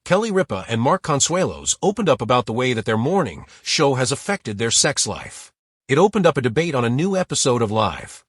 Kelly Ripa and Mark Consuelos opened up about the way that their morning show has affected their sex life. It opened up a debate on a new episode of Live.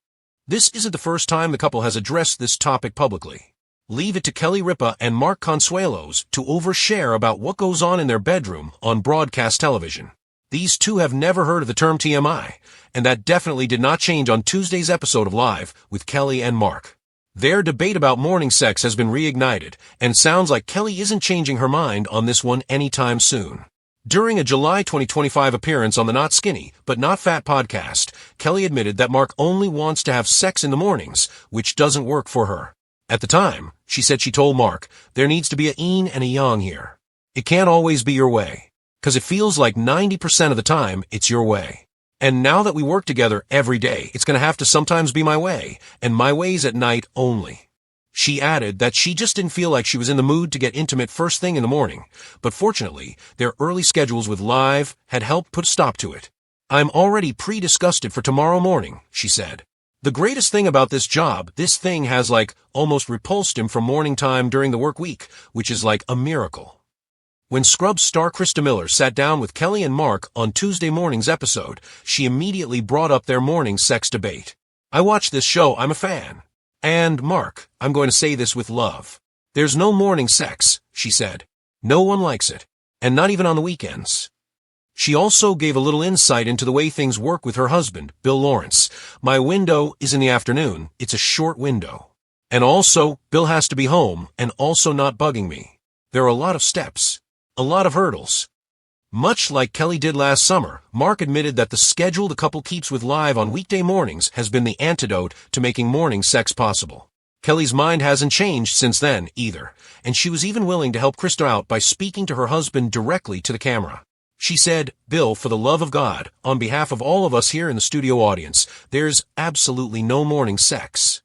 This isn't the first time the couple has addressed this topic publicly. Leave it to Kelly Ripa and Mark Consuelos to overshare about what goes on in their bedroom on broadcast television. These two have never heard of the term TMI, and that definitely did not change on Tuesday's episode of Live with Kelly and Mark. Their debate about morning sex has been reignited, and sounds like Kelly isn't changing her mind on this one anytime soon. During a July 2025 appearance on the Not Skinny, But Not Fat podcast, Kelly admitted that Mark only wants to have sex in the mornings, which doesn't work for her. At the time, she said she told Mark, there needs to be a yin and a yang here. It can't always be your way. 'Cause it feels like 90% of the time, it's your way. And now that we work together every day, it's gonna have to sometimes be my way, and my way's at night only. She added that she just didn't feel like she was in the mood to get intimate first thing in the morning, but fortunately, their early schedules with Live had helped put a stop to it. I'm already pre-disgusted for tomorrow morning, she said. The greatest thing about this job, this thing has almost repulsed him from morning time during the work week, which is like a miracle. When Scrubs star Krista Miller sat down with Kelly and Mark on Tuesday morning's episode, she immediately brought up their morning sex debate. I watch this show, I'm a fan. And, Mark, I'm going to say this with love. There's no morning sex, she said. No one likes it. And not even on the weekends. She also gave a little insight into the way things work with her husband, Bill Lawrence. My window is in the afternoon, it's a short window. And also, Bill has to be home, and also not bugging me. There are a lot of steps. A lot of hurdles. Much like Kelly did last summer, Mark admitted that the schedule the couple keeps with Live on weekday mornings has been the antidote to making morning sex possible. Kelly's mind hasn't changed since then, either, and she was even willing to help Krista out by speaking to her husband directly to the camera. She said, Bill, for the love of God, on behalf of all of us here in the studio audience, there's absolutely no morning sex.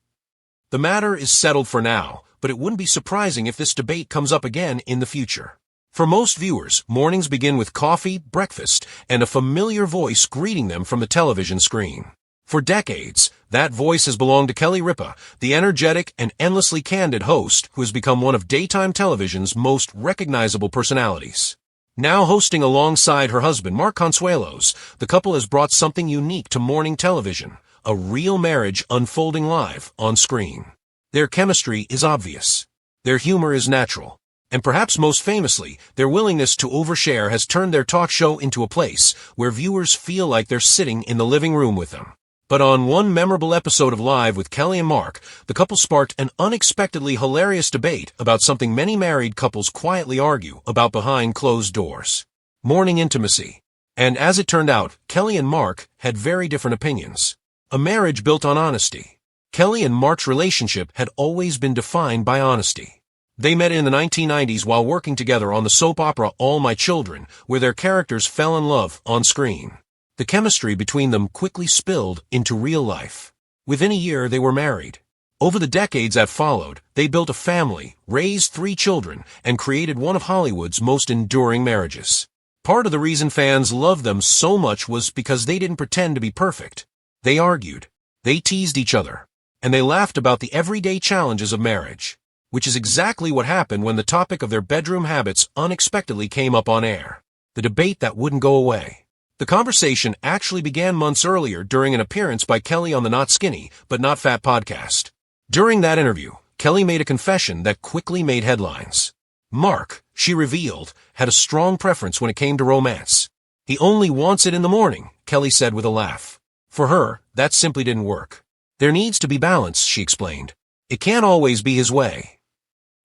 The matter is settled for now, but it wouldn't be surprising if this debate comes up again in the future. For most viewers, mornings begin with coffee, breakfast, and a familiar voice greeting them from the television screen. For decades, that voice has belonged to Kelly Ripa, the energetic and endlessly candid host who has become one of daytime television's most recognizable personalities. Now hosting alongside her husband, Mark Consuelos, the couple has brought something unique to morning television, a real marriage unfolding live on screen. Their chemistry is obvious. Their humor is natural. And perhaps most famously, their willingness to overshare has turned their talk show into a place where viewers feel like they're sitting in the living room with them. But on one memorable episode of Live with Kelly and Mark, the couple sparked an unexpectedly hilarious debate about something many married couples quietly argue about behind closed doors. Morning intimacy. And as it turned out, Kelly and Mark had very different opinions. A marriage built on honesty. Kelly and Mark's relationship had always been defined by honesty. They met in the 1990s while working together on the soap opera All My Children, where their characters fell in love on screen. The chemistry between them quickly spilled into real life. Within a year, they were married. Over the decades that followed, they built a family, raised 3 children, and created one of Hollywood's most enduring marriages. Part of the reason fans loved them so much was because they didn't pretend to be perfect. They argued, they teased each other, and they laughed about the everyday challenges of marriage. Which is exactly what happened when the topic of their bedroom habits unexpectedly came up on air. The debate that wouldn't go away. The conversation actually began months earlier during an appearance by Kelly on the Not Skinny, But Not Fat podcast. During that interview, Kelly made a confession that quickly made headlines. Mark, she revealed, had a strong preference when it came to romance. He only wants it in the morning, Kelly said with a laugh. For her, that simply didn't work. There needs to be balance, she explained. It can't always be his way.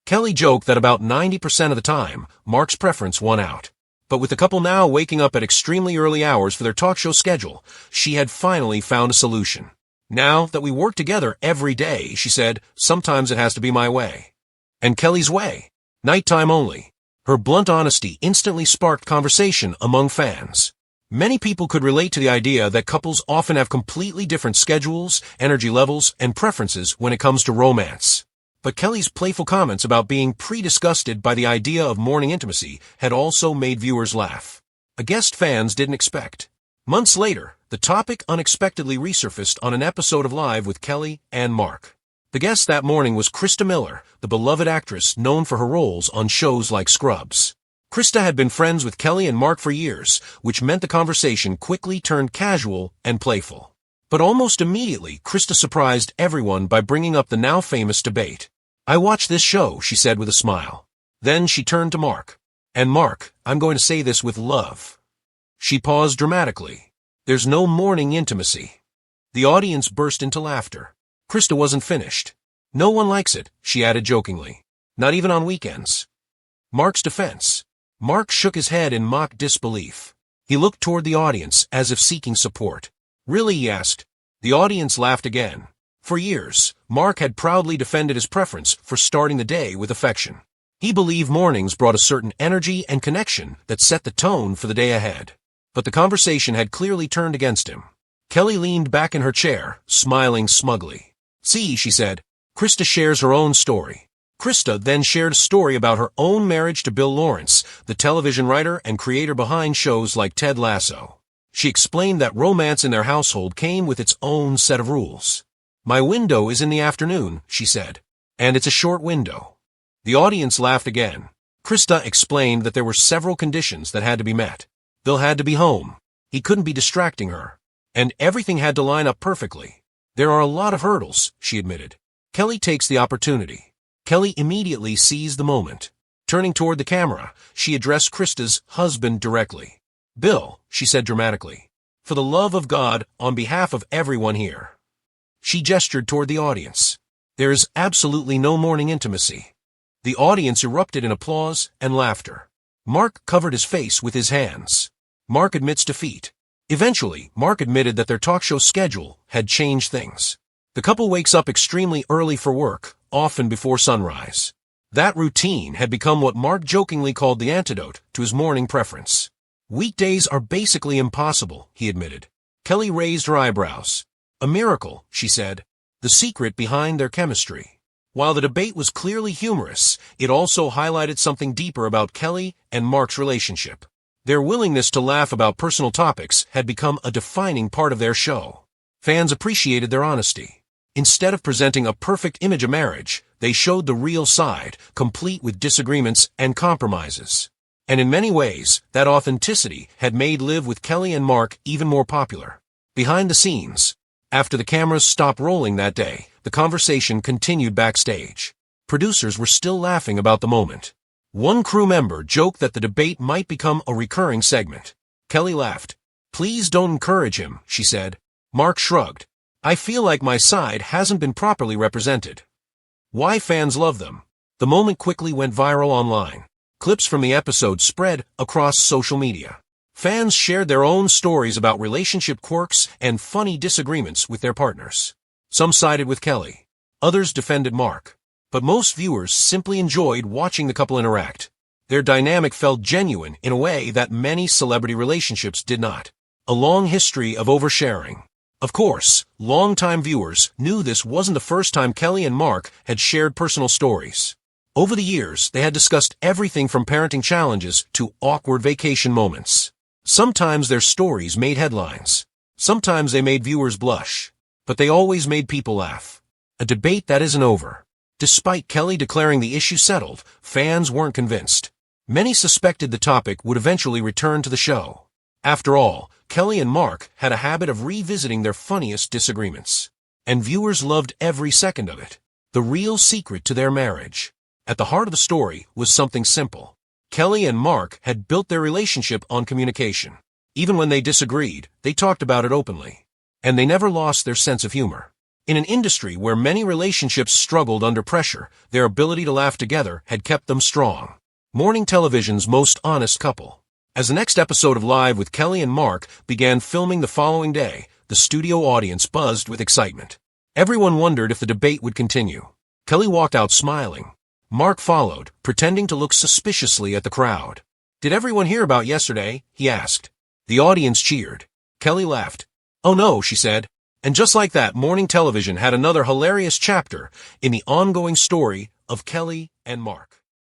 Kelly joked that about 90% of the time, Mark's preference won out. But with the couple now waking up at extremely early hours for their talk show schedule, she had finally found a solution. Now that we work together every day, she said, sometimes it has to be my way. And Kelly's way. Nighttime only. Her blunt honesty instantly sparked conversation among fans. Many people could relate to the idea that couples often have completely different schedules, energy levels, and preferences when it comes to romance. But Kelly's playful comments about being pre-disgusted by the idea of morning intimacy had also made viewers laugh. A guest fans didn't expect. Months later, the topic unexpectedly resurfaced on an episode of Live with Kelly and Mark. The guest that morning was Krista Miller, the beloved actress known for her roles on shows like Scrubs. Krista had been friends with Kelly and Mark for years, which meant the conversation quickly turned casual and playful. But almost immediately, Krista surprised everyone by bringing up the now famous debate. "I watch this show," she said with a smile. Then she turned to Mark. "And Mark, I'm going to say this with love." She paused dramatically. "There's no morning intimacy." The audience burst into laughter. Krista wasn't finished. "No one likes it," she added jokingly. "Not even on weekends." Mark's defense. Mark shook his head in mock disbelief. He looked toward the audience as if seeking support. "Really?" he asked. The audience laughed again. For years, Mark had proudly defended his preference for starting the day with affection. He believed mornings brought a certain energy and connection that set the tone for the day ahead. But the conversation had clearly turned against him. Kelly leaned back in her chair, smiling smugly. "See," she said, "Krista shares her own story." Krista then shared a story about her own marriage to Bill Lawrence, the television writer and creator behind shows like Ted Lasso. She explained that romance in their household came with its own set of rules. "My window is in the afternoon," she said, "and it's a short window." The audience laughed again. Krista explained that there were several conditions that had to be met. Bill had to be home. He couldn't be distracting her. And everything had to line up perfectly. "There are a lot of hurdles," she admitted. Kelly takes the opportunity. Kelly immediately seized the moment. Turning toward the camera, she addressed Krista's husband directly. "Bill," she said dramatically, "for the love of God, on behalf of everyone here." She gestured toward the audience. "There is absolutely no morning intimacy." The audience erupted in applause and laughter. Mark covered his face with his hands. Mark admits defeat. Eventually, Mark admitted that their talk show schedule had changed things. The couple wakes up extremely early for work, often before sunrise. That routine had become what Mark jokingly called the antidote to his morning preference. "Weekdays are basically impossible," he admitted. Kelly raised her eyebrows. "A miracle," she said, "the secret behind their chemistry." While the debate was clearly humorous, it also highlighted something deeper about Kelly and Mark's relationship. Their willingness to laugh about personal topics had become a defining part of their show. Fans appreciated their honesty. Instead of presenting a perfect image of marriage, they showed the real side, complete with disagreements and compromises. And in many ways, that authenticity had made Live with Kelly and Mark even more popular. Behind the scenes, after the cameras stopped rolling that day, the conversation continued backstage. Producers were still laughing about the moment. One crew member joked that the debate might become a recurring segment. Kelly laughed. "Please don't encourage him," she said. Mark shrugged. "I feel like my side hasn't been properly represented." Why fans love them. The moment quickly went viral online. Clips from the episode spread across social media. Fans shared their own stories about relationship quirks and funny disagreements with their partners. Some sided with Kelly. Others defended Mark. But most viewers simply enjoyed watching the couple interact. Their dynamic felt genuine in a way that many celebrity relationships did not. A long history of oversharing. Of course, longtime viewers knew this wasn't the first time Kelly and Mark had shared personal stories. Over the years, they had discussed everything from parenting challenges to awkward vacation moments. Sometimes their stories made headlines. Sometimes they made viewers blush. But they always made people laugh. A debate that isn't over. Despite Kelly declaring the issue settled, fans weren't convinced. Many suspected the topic would eventually return to the show. After all, Kelly and Mark had a habit of revisiting their funniest disagreements. And viewers loved every second of it. The real secret to their marriage. At the heart of the story was something simple. Kelly and Mark had built their relationship on communication. Even when they disagreed, they talked about it openly. And they never lost their sense of humor. In an industry where many relationships struggled under pressure, their ability to laugh together had kept them strong. Morning television's most honest couple. As the next episode of Live with Kelly and Mark began filming the following day, the studio audience buzzed with excitement. Everyone wondered if the debate would continue. Kelly walked out smiling. Mark followed, pretending to look suspiciously at the crowd. "Did everyone hear about yesterday?" he asked. The audience cheered. Kelly laughed. "Oh no," she said. And just like that, morning television had another hilarious chapter in the ongoing story of Kelly and Mark.